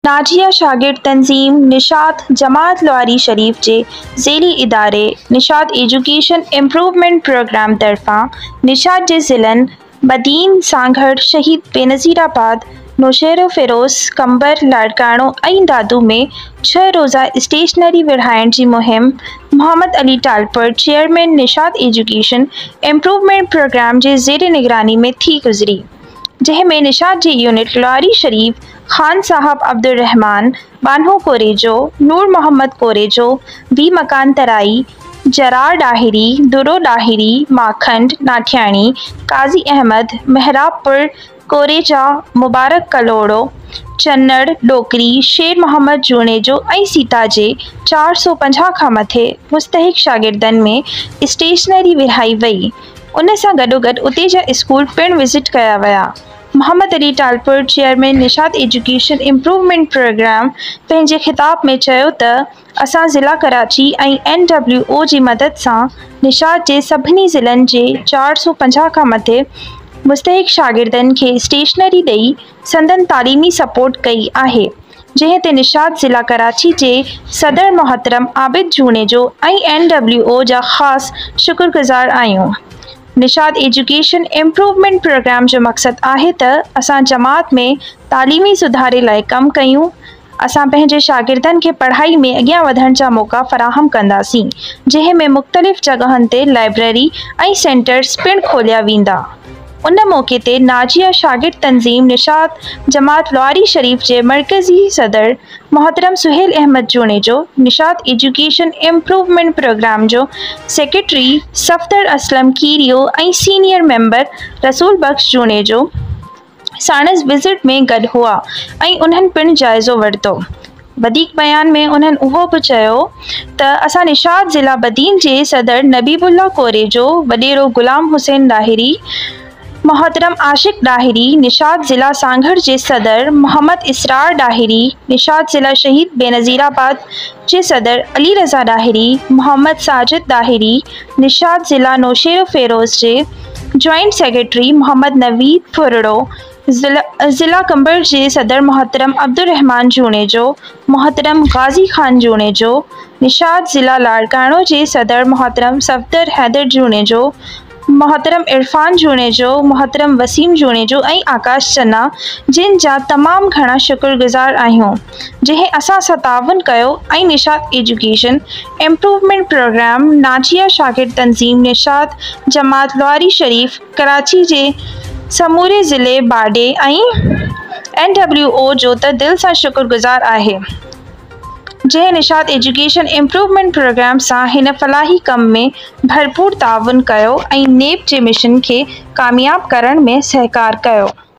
नाजिया शागिर्द तंज़ीम निशात जमात लवारी शरीफ जे ज़ेली इदारे निशात एजुकेशन इम्प्रूवमेंट प्रोग्राम तरफ़ां निशात जे ज़िलनि बदीन, सांघड़, शहीद बेनज़ीराबाद, नौशेरो फ़िरोज़, कंबर, लाड़काणो ऐं दादू में 6 रोज़ा स्टेशनरी विरहाइण जी मुहिम Mohammad Ali Talpur chairman Nishat education improvement programme जे ज़ेर निगरानी में थी गुज़री, जंहिंमें निशात जी यूनिट लवारी शरीफ, खान साहब अब्दुल रहमान, बान्हो कोरेजो, नूर मोहम्मद कोरेजो, वी मकान तराई, जरार डाहिरी, दुरो डाहिरी, माखंड नाठियाणी, काजी अहमद, मेहराबपुर कोरेजा, मुबारक कलोड़ो, चन्नड़ डोकरी, शेर मोहम्मद जूनेजो ऐं सीता जे 450 खां मथे मुस्तहिक शागिर्दनि में स्टेशनरी विरहाई वई। उन सां गॾोगॾु उते जा स्कूल पिणु विज़िट कया विया। Muhammad Ali Talpur chairman Nishat education improvement programme पंहिंजे ख़िताब में चयो त असां ज़िला कराची ऐं NWO जी मदद सां निशात जे सभिनी ज़िलनि जे 450 खां मथे मुस्तहिक शागिर्दनि खे स्टेशनरी ॾेई संदनि तालीमी सपोर्ट कई आहे, जंहिं ते निशात ज़िला कराची जे सदर मोहतरम आबिद जूनेजो ऐं NWO जा ख़ासि शुक्रगुज़ार आहियूं। निशात एजुकेशन इम्प्रूवमेंट प्रोग्राम जो मक़सदु आहे त असां जमात में तालीमी सुधारे लाइ कमु कयूं। असां पंहिंजे शागिर्दनि खे पढ़ाई में अॻियां वधण जा मौक़ा फ़राहम कंदासीं, जंहिं में मुख़्तलिफ़ जॻहुनि ते लाइब्रेरी ऐं सेंटर्स पिणु खोलिया वेंदा। उन मौक़े ते नाजिया शागिर्द तंज़ीम निशात जमात लवारी शरीफ जे मरकज़ी सदर मोहतरम Suhail Ahmed Junejo, Nishat education improvement programme जो सेक्रेटरी सफ़दर असलम कीरियो ऐं सीनियर मेंबर रसूल बख्श जूनेजो साणस विज़िट में गॾु हुआ ऐं उन्हनि पिणु जाइज़ो वरितो। वधीक बयान में उन्हनि उहो बि चयो त असां निशात ज़िला बदीन जे सदर नबीबुल्ला कोरेजो, वॾेरो गुलाम हुसैन डाहिरी, मोहतरम आशिक डाहिरी, निशात ज़िला सांघड़ जे सदर मोहम्मद इसरार डाहिरी, निशात ज़िला शहीद बेनज़ीराबाद जे सदर अली रज़ा डाहिरी, मोहम्मद साजिद डाहिरी, निशात ज़िला नौशेरो फ़िरोज़ जे जॉइंट सेक्रेटरी मोहम्मद नवीद फुरड़ो, ज़िला कंबर जे सदर मोहतरम अब्दुल रहमान जूनेजो, मोहतरम गाज़ी खान जूनेजो, निशात ज़िला लाड़काणो जे सदर मोहतरम सफ़दर हैदर जूनेजो, मोहतरम इरफान जूनेजो, मोहतरम वसीम जूनेजो ऐं आकाश चन्ना, जिन जा तमामु घणा शुक्रगुज़ार आहियूं, जंहिं असां सां ताउन कयो ऐं Nishat education improvement programme Nazia शागिर्द तंज़ीम निशात जमात लवारी शरीफ कराची जे समूरे ज़िले बाडे ऐं NWO जो त दिलि सां शुक्रगुज़ार आहे, जंहिं निशात एजुकेशन इम्प्रूवमेंट प्रोग्राम सां हिन फलाही कम में भरपूर ताउन कयो ऐं नेब जे मिशन खे कामयाब करण में सहकार कयो।